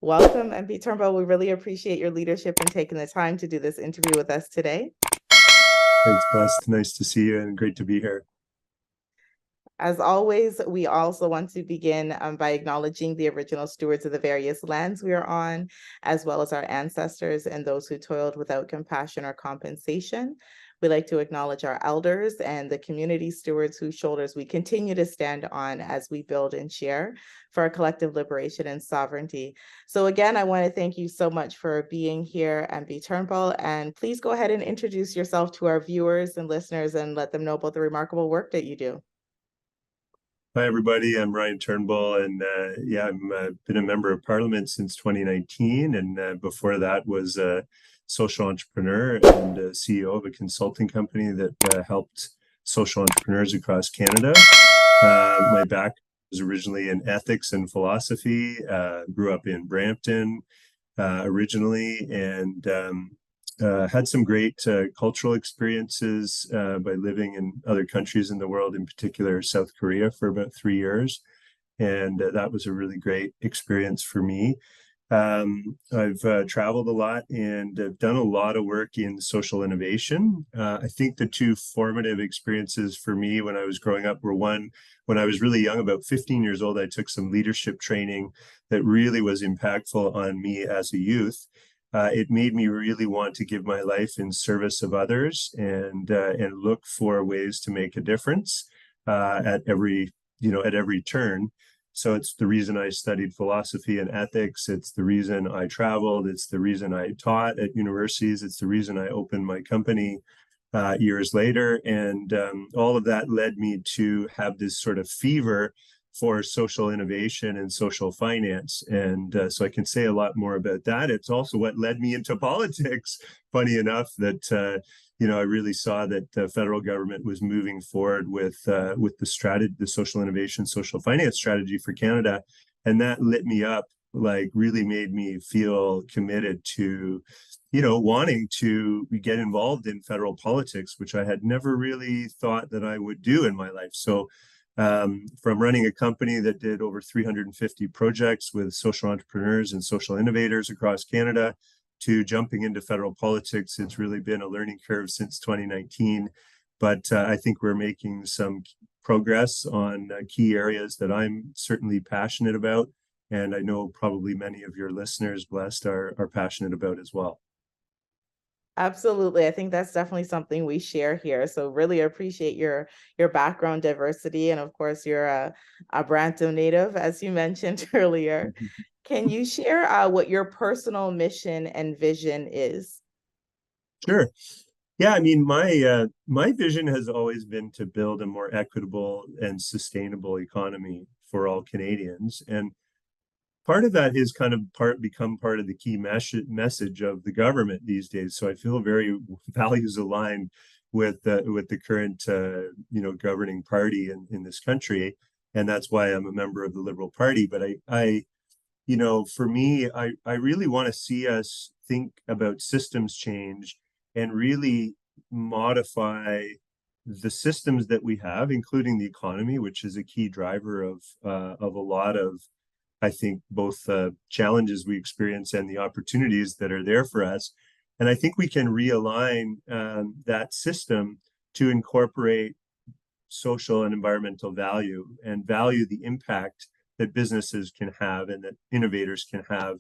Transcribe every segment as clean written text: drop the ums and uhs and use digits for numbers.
Welcome, MP Turnbull. We really appreciate your leadership and taking the time to do this interview with us today. Thanks, Blessed. Nice to see you and great to be here. As always, we also want to begin by acknowledging the original stewards of the various lands we are on, as well as our ancestors and those who toiled without compassion or compensation. We like to acknowledge our elders and the community stewards whose shoulders we continue to stand on as we build and share for our collective liberation and sovereignty. So again, I want to thank you so much for being here, MP Turnbull, and please go ahead and introduce yourself to our viewers and listeners and let them know about the remarkable work that you do. Hi, everybody. I'm Ryan Turnbull, and I've been a member of Parliament since 2019, and before that was a social entrepreneur and CEO of a consulting company that helped social entrepreneurs across Canada. My background was originally in ethics and philosophy. Grew up in Brampton originally, and had some great cultural experiences by living in other countries in the world, in particular South Korea, for about 3 years. And that was a really great experience for me. I've traveled a lot and done a lot of work in social innovation. I think the two formative experiences for me when I was growing up were one, when I was really young, about 15 years old, I took some leadership training that really was impactful on me as a youth. It made me really want to give my life in service of others and look for ways to make a difference at every turn. So it's the reason I studied philosophy and ethics. It's the reason I traveled. It's the reason I taught at universities. It's the reason I opened my company years later. And all of that led me to have this sort of fever for social innovation and social finance. And so I can say a lot more about that. It's also what led me into politics. Funny enough that I really saw that the federal government was moving forward with the strategy, the social innovation, social finance strategy for Canada, and that lit me up. Like, really made me feel committed to, wanting to get involved in federal politics, which I had never really thought that I would do in my life. So from running a company that did over 350 projects with social entrepreneurs and social innovators across Canada to jumping into federal politics, it's really been a learning curve since 2019. But I think we're making some progress on key areas that I'm certainly passionate about. And I know probably many of your listeners, Blessed, are passionate about as well. Absolutely. I think that's definitely something we share here. So really appreciate your background diversity. And of course, you're a Brampton native, as you mentioned earlier. Can you share what your personal mission and vision is? Sure. Yeah, I mean, my vision has always been to build a more equitable and sustainable economy for all Canadians. And part of that is kind of become part of the key message of the government these days. So I feel very values aligned with the current governing party in this country, and that's why I'm a member of the Liberal Party. But for me, I really want to see us think about systems change and really modify the systems that we have, including the economy, which is a key driver of a lot of, I think, both the challenges we experience and the opportunities that are there for us. And I think we can realign that system to incorporate social and environmental value and value the impact that businesses can have and that innovators can have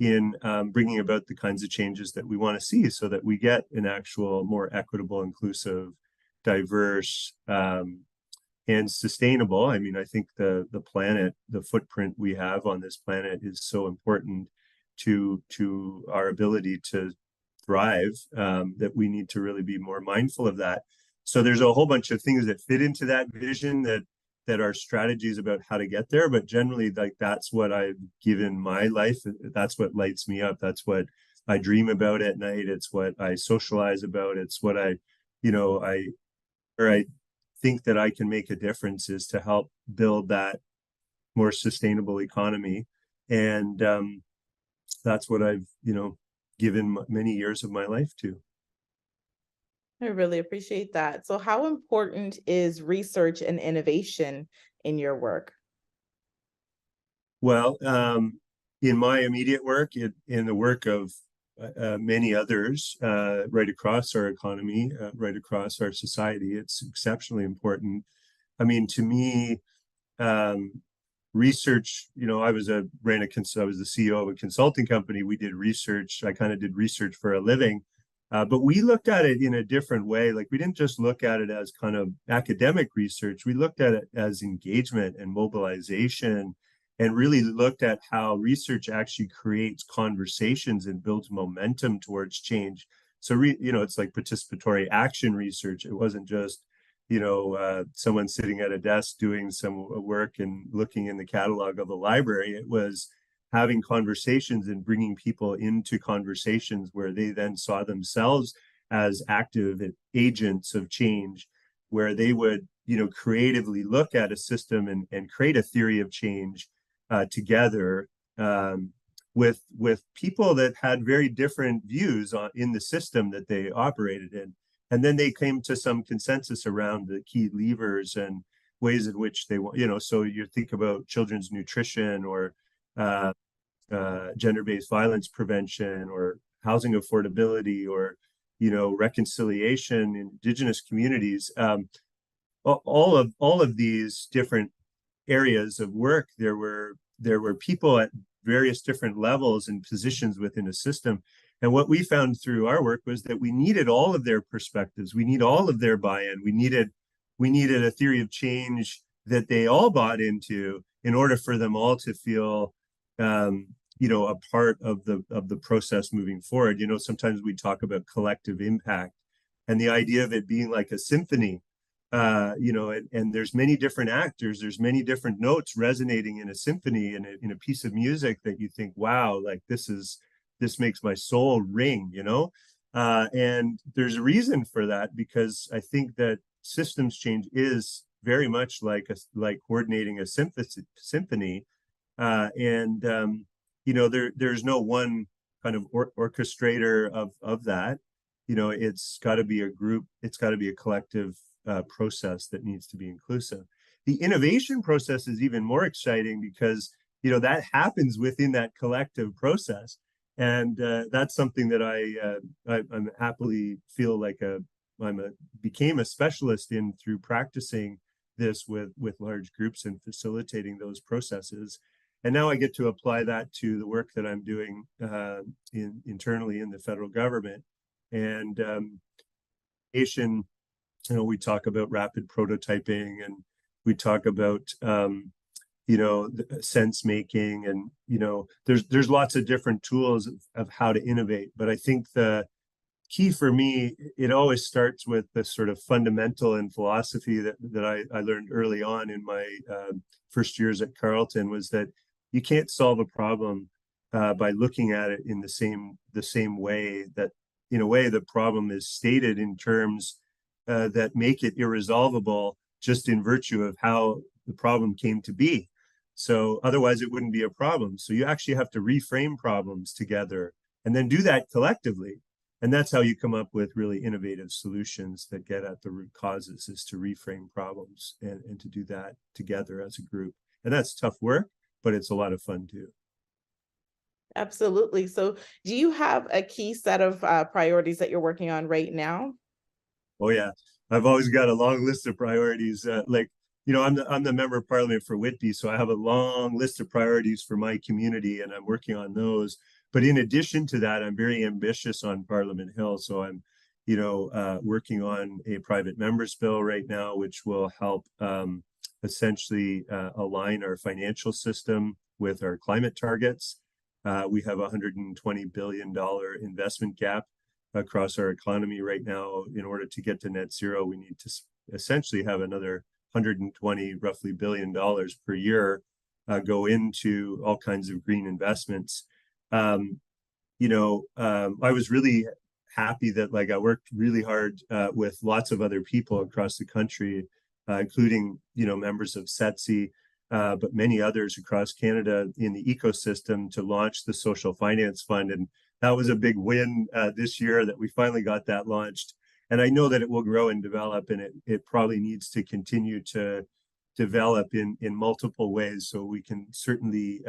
in bringing about the kinds of changes that we want to see so that we get an actual more equitable, inclusive, diverse, and sustainable. I mean, I think the planet, the footprint we have on this planet is so important to our ability to thrive, that we need to really be more mindful of that. So there's a whole bunch of things that fit into that vision that are strategies about how to get there. But generally, like, that's what I've given my life. That's what lights me up. That's what I dream about at night. It's what I socialize about. It's what I think that I can make a difference, is to help build that more sustainable economy. And that's what I've, given many years of my life to. I really appreciate that. So how important is research and innovation in your work? Well, in my immediate work, in the work of many others right across our economy, right across our society, it's exceptionally important. I mean, to me, um, research, I was I was the CEO of a consulting company. We did research. I kind of did research for a living. But we looked at it in a different way. Like we didn't just look at it as kind of academic research. We looked at it as engagement and mobilization, and really looked at how research actually creates conversations and builds momentum towards change. So, it's like participatory action research. It wasn't just someone sitting at a desk doing some work and looking in the catalog of a library. It was having conversations and bringing people into conversations where they then saw themselves as active agents of change, where they would, creatively look at a system and create a theory of change together, with people that had very different views in the system that they operated in. And then they came to some consensus around the key levers and ways in which they want, so you think about children's nutrition, or uh, gender-based violence prevention, or housing affordability, or reconciliation in Indigenous communities. All of these different areas of work, there were people at various different levels and positions within a system. And what we found through our work was that we needed all of their perspectives. We need all of their buy-in. We needed a theory of change that they all bought into in order for them all to feel a part of the process moving forward. Sometimes we talk about collective impact, and the idea of it being like a symphony. And there's many different actors, there's many different notes resonating in a symphony, in a piece of music that you think, wow, like this makes my soul ring. And there's a reason for that, because I think that systems change is very much like coordinating a symphony. And there's no one kind of orchestrator of that. It's got to be a group, it's got to be a collective process that needs to be inclusive. The innovation process is even more exciting, because that happens within that collective process, and that's something that I'm happily feel like became a specialist in through practicing this with large groups and facilitating those processes. And now I get to apply that to the work that I'm doing internally in the federal government. And we talk about rapid prototyping, and we talk about sense making, and there's lots of different tools of how to innovate. But I think the key for me, it always starts with the sort of fundamental and philosophy that I learned early on in my first years at Carleton, was that you can't solve a problem by looking at it in the same way. That in a way the problem is stated in terms that make it irresolvable, just in virtue of how the problem came to be. So otherwise it wouldn't be a problem. So you actually have to reframe problems together, and then do that collectively. And that's how you come up with really innovative solutions that get at the root causes, is to reframe problems and to do that together as a group. And that's tough work, but it's a lot of fun too. Absolutely. So do you have a key set of priorities that you're working on right now? Oh yeah, I've always got a long list of priorities. I'm the member of parliament for Whitby, so I have a long list of priorities for my community, and I'm working on those. But in addition to that, I'm very ambitious on Parliament Hill. So I'm, working on a private members bill right now, which will help essentially align our financial system with our climate targets. We have a $120 billion investment gap across our economy right now. In order to get to net zero, we need to essentially have another 120 roughly $billion per year go into all kinds of green investments. I was really happy that I worked really hard with lots of other people across the country, including members of SETC, but many others across Canada in the ecosystem, to launch the Social Finance Fund. And that was a big win this year that we finally got that launched. And I know that it will grow and develop, and it probably needs to continue to develop in multiple ways. So we can certainly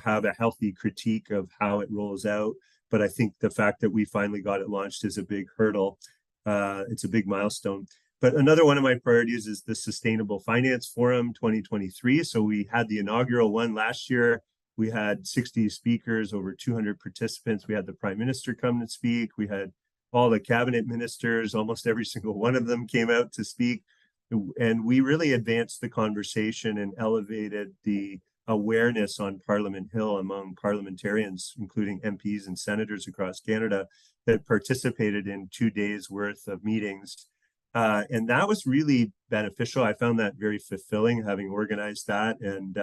have a healthy critique of how it rolls out. But I think the fact that we finally got it launched is a big hurdle. It's a big milestone. But another one of my priorities is the Sustainable Finance Forum 2023. So we had the inaugural one last year. We had 60 speakers, over 200 participants. We had the Prime Minister come and speak. We had all the cabinet ministers, almost every single one of them came out to speak. And we really advanced the conversation and elevated the awareness on Parliament Hill among parliamentarians, including MPs and senators across Canada, that participated in 2 days worth of meetings. And that was really beneficial. I found that very fulfilling, having organized that. And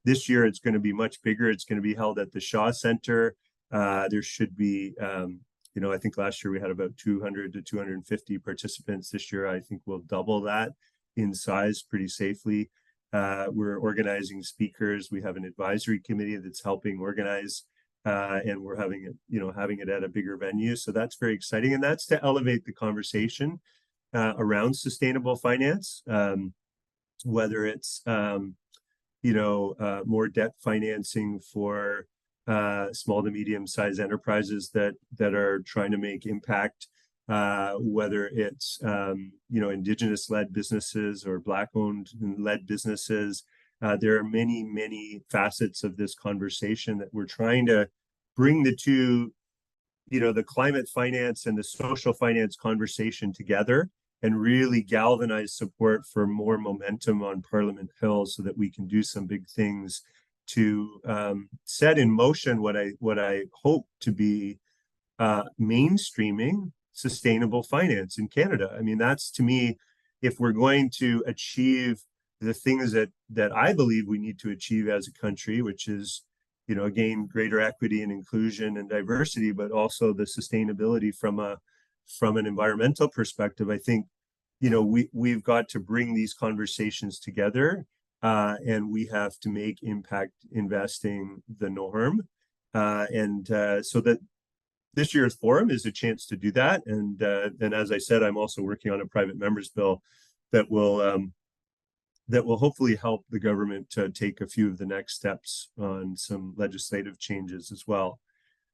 this year it's going to be much bigger. It's going to be held at the Shaw Center. There should be, I think last year we had about 200 to 250 participants. This year, I think we'll double that in size pretty safely. We're organizing speakers. We have an advisory committee that's helping organize, and we're having it at a bigger venue. So that's very exciting. And that's to elevate the conversation around sustainable finance, whether it's, more debt financing for small to medium-sized enterprises that are trying to make impact, whether it's Indigenous-led businesses or Black-owned and led businesses. There are many facets of this conversation that we're trying to bring the two, the climate finance and the social finance conversation together and really galvanize support for more momentum on Parliament Hill so that we can do some big things to set in motion what I hope to be mainstreaming sustainable finance in Canada. I mean, that's, to me, if we're going to achieve the things that I believe we need to achieve as a country, which is, again, greater equity and inclusion and diversity, but also the sustainability from an environmental perspective. I think, we've got to bring these conversations together. And we have to make impact investing the norm. So that this year's forum is a chance to do that. And as I said, I'm also working on a private members bill that will hopefully help the government to take a few of the next steps on some legislative changes as well.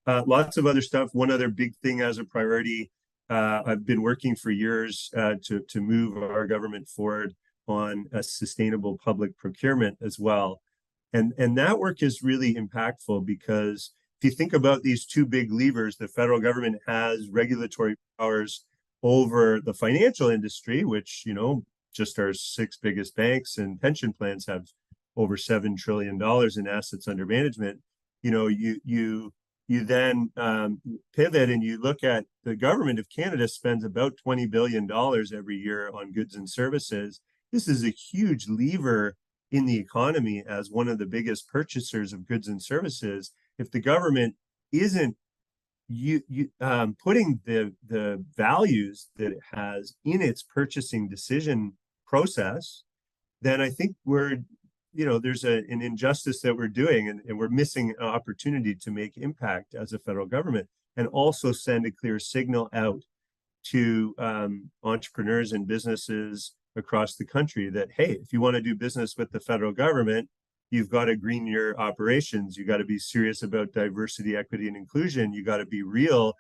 Lots of other stuff. One other big thing as a priority, I've been working for years to move our government forward on a sustainable public procurement as well. And that work is really impactful because if you think about these two big levers, the federal government has regulatory powers over the financial industry, which, just our 6 biggest banks and pension plans have over $7 trillion in assets under management. You then pivot and you look at the government of Canada spends about $20 billion every year on goods and services. This is a huge lever in the economy as one of the biggest purchasers of goods and services. If the government isn't putting the values that it has in its purchasing decision process, then I think there's an injustice that we're doing, and we're missing an opportunity to make impact as a federal government and also send a clear signal out to entrepreneurs and businesses across the country that, hey, if you want to do business with the federal government, you've got to green your operations. You got to be serious about diversity, equity, and inclusion. You got to be real.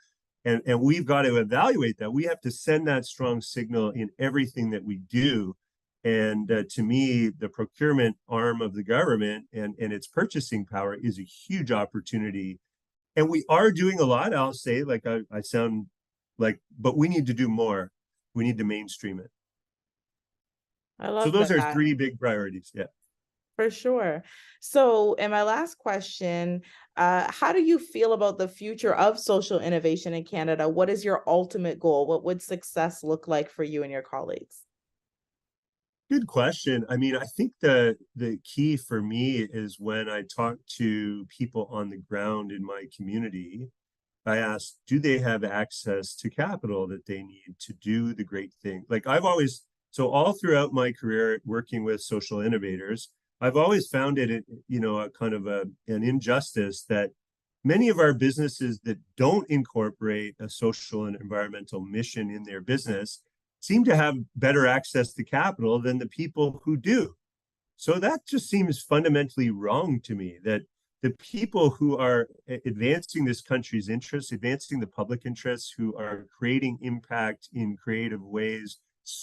And we've got to evaluate that. We have to send that strong signal in everything that we do. And to me, the procurement arm of the government and its purchasing power is a huge opportunity. And we are doing a lot, I'll say, like I sound like, but we need to do more. We need to mainstream it. I love So those are that. 3 big priorities. Yeah. For sure. So, in my last question, how do you feel about the future of social innovation in Canada? What is your ultimate goal? What would success look like for you and your colleagues? Good question. I mean, I think the key for me is when I talk to people on the ground in my community, I ask, do they have access to capital that they need to do the great thing? Like so all throughout my career working with social innovators, I've always found it, a kind of an injustice that many of our businesses that don't incorporate a social and environmental mission in their business seem to have better access to capital than the people who do. So that just seems fundamentally wrong to me, that the people who are advancing this country's interests, advancing the public interests, who are creating impact in creative ways,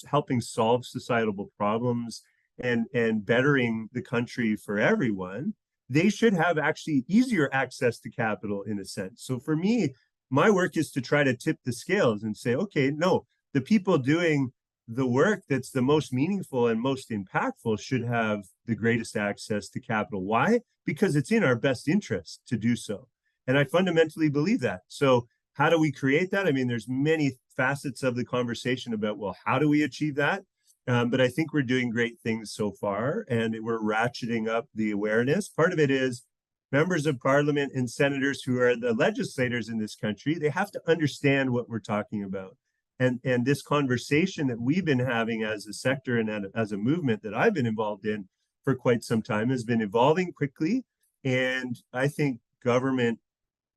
helping solve societal problems and bettering the country for everyone, they should have actually easier access to capital in a sense. So for me, my work is to try to tip the scales and say, okay, no, the people doing the work that's the most meaningful and most impactful should have the greatest access to capital. Why? Because it's in our best interest to do so. And I fundamentally believe that. So how do we create that? I mean, there's many facets of the conversation about, well, how do we achieve that? But I think we're doing great things so far, and we're ratcheting up the awareness. Part of it is members of parliament and senators who are the legislators in this country, they have to understand what we're talking about. And this conversation that we've been having as a sector and as a movement that I've been involved in for quite some time has been evolving quickly. And I think government,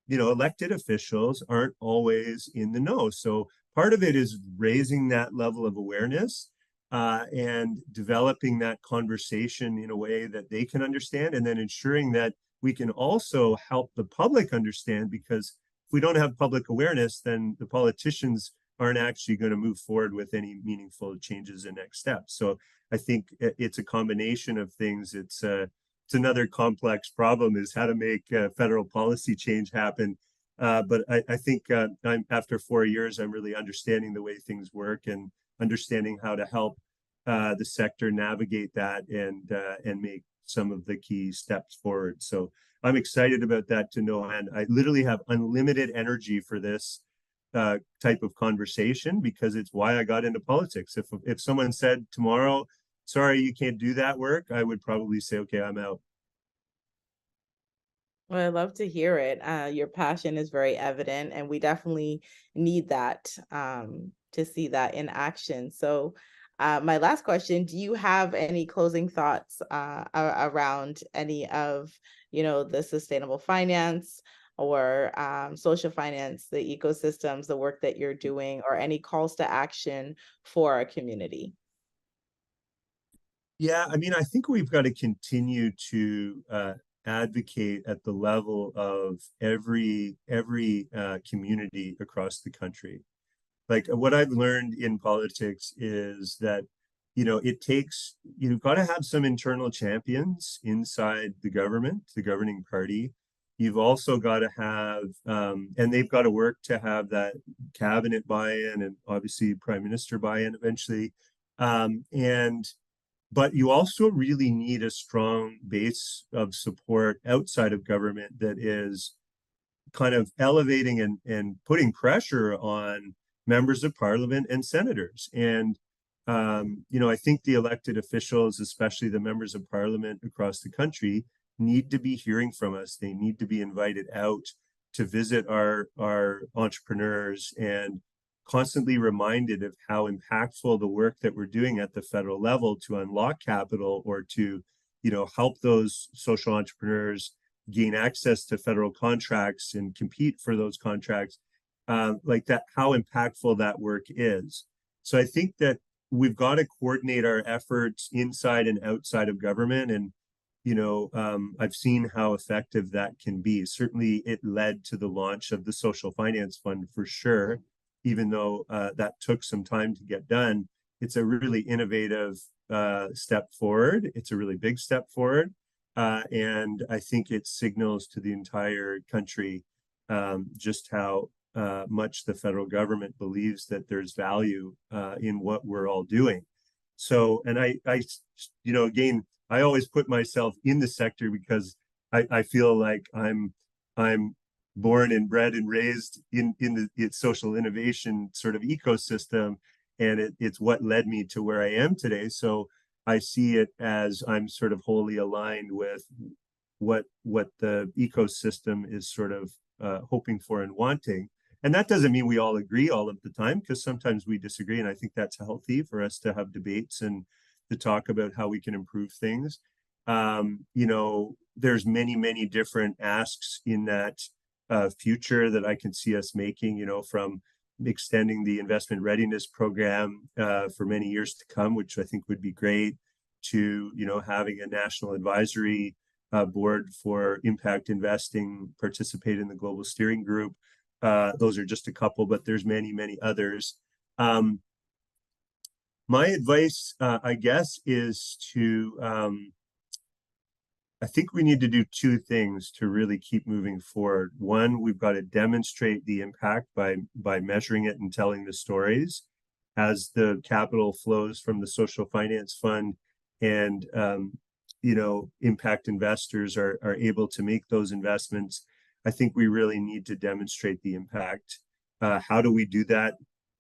elected officials aren't always in the know. So part of it is raising that level of awareness and developing that conversation in a way that they can understand, and then ensuring that we can also help the public understand, because if we don't have public awareness, then the politicians aren't actually going to move forward with any meaningful changes and next steps. So I think it's a combination of things. It's another complex problem, is how to make federal policy change happen. But I think after 4 years, I'm really understanding the way things work and understanding how to help the sector navigate that and make some of the key steps forward. So I'm excited about that, to know, and I literally have unlimited energy for this type of conversation, because it's why I got into politics. If someone said tomorrow, sorry, you can't do that work, I would probably say, okay, I'm out. Well, I love to hear it. Your passion is very evident, and we definitely need that to see that in action. So, my last question: do you have any closing thoughts around any of, the sustainable finance or social finance, the ecosystems, the work that you're doing, or any calls to action for our community? Yeah, I mean, I think we've got to continue to advocate at the level of every community across the country. Like, what I've learned in politics is that, you've got to have some internal champions inside the government, the governing party. You've also got to have, and they've got to work to have that cabinet buy-in, and obviously prime minister buy-in eventually. And but you also really need a strong base of support outside of government that is kind of elevating and putting pressure on members of parliament and senators. And I think the elected officials, especially the members of parliament across the country, need to be hearing from us. They need to be invited out to visit our entrepreneurs and constantly reminded of how impactful the work that we're doing at the federal level to unlock capital, or to, help those social entrepreneurs gain access to federal contracts and compete for those contracts, like that, how impactful that work is. So I think that we've got to coordinate our efforts inside and outside of government. And, I've seen how effective that can be. Certainly, it led to the launch of the Social Finance Fund for sure, even though that took some time to get done. It's a really innovative step forward. It's a really big step forward. And I think it signals to the entire country just how much the federal government believes that there's value in what we're all doing. So, and again, I always put myself in the sector because I feel like I'm born and bred and raised in its social innovation sort of ecosystem, and it's what led me to where I am today. So I see it as I'm sort of wholly aligned with what the ecosystem is sort of hoping for and wanting. And that doesn't mean we all agree all of the time, because sometimes we disagree. And I think that's healthy for us to have debates and to talk about how we can improve things. There's many different asks in that future that I can see us making, from extending the investment readiness program for many years to come, which I think would be great, to, having a national advisory board for impact investing, participate in the global steering group. Those are just a couple, but there's many, many others. My advice, I guess, is to I think we need to do two things to really keep moving forward. One, we've got to demonstrate the impact by measuring it and telling the stories. As the capital flows from the social finance fund and impact investors are able to make those investments, I think we really need to demonstrate the impact. How do we do that?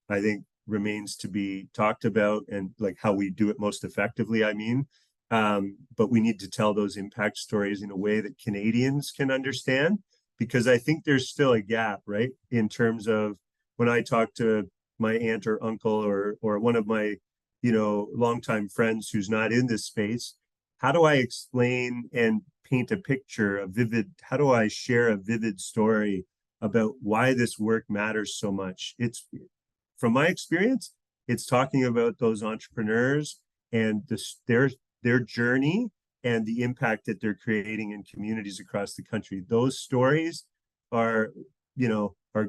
I think remains to be talked about, and like how we do it most effectively, I mean. But we need to tell those impact stories in a way that Canadians can understand, because I think there's still a gap, right? In terms of when I talk to my aunt or uncle or one of my, longtime friends who's not in this space, how do I explain and paint a picture, how do I share a vivid story about why this work matters so much? It's, from my experience, it's talking about those entrepreneurs and their journey and the impact that they're creating in communities across the country. Those stories are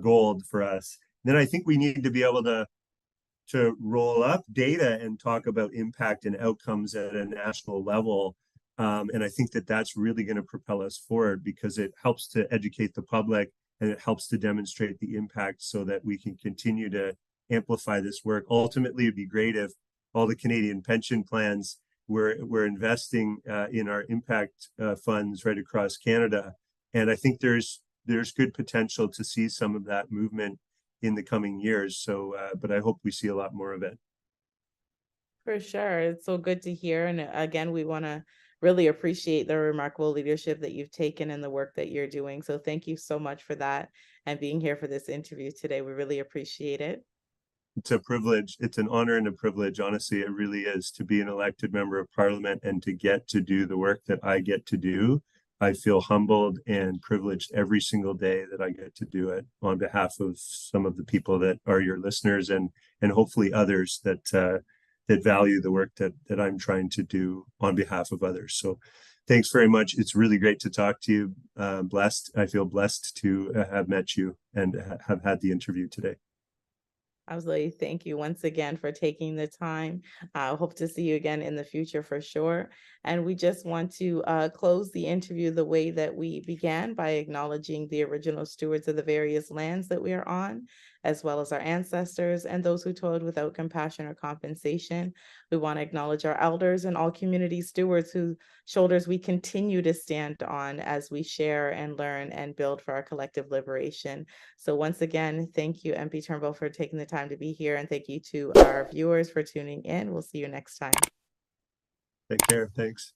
gold for us. Then I think we need to be able to roll up data and talk about impact and outcomes at a national level. And I think that that's really going to propel us forward, because it helps to educate the public and it helps to demonstrate the impact so that we can continue to amplify this work. Ultimately, it'd be great if all the Canadian pension plans were investing in our impact funds right across Canada. And I think there's good potential to see some of that movement in the coming years. So, but I hope we see a lot more of it. For sure. It's so good to hear. And again, we want to really appreciate the remarkable leadership that you've taken and the work that you're doing. So thank you so much for that and being here for this interview today. We really appreciate it. It's a privilege. It's an honor and a privilege. Honestly, it really is, to be an elected member of parliament and to get to do the work that I get to do. I feel humbled and privileged every single day that I get to do it on behalf of some of the people that are your listeners, and hopefully others that that value the work that I'm trying to do on behalf of others. So thanks very much. It's really great to talk to you. I feel blessed to have met you and have had the interview today. Absolutely. Thank you once again for taking the time. I hope to see you again in the future for sure. And we just want to close the interview the way that we began, by acknowledging the original stewards of the various lands that we are on, as well as our ancestors and those who toiled without compassion or compensation. We want to acknowledge our elders and all community stewards whose shoulders we continue to stand on as we share and learn and build for our collective liberation. So once again, thank you, MP Turnbull, for taking the time to be here. And thank you to our viewers for tuning in. We'll see you next time. Take care. Thanks.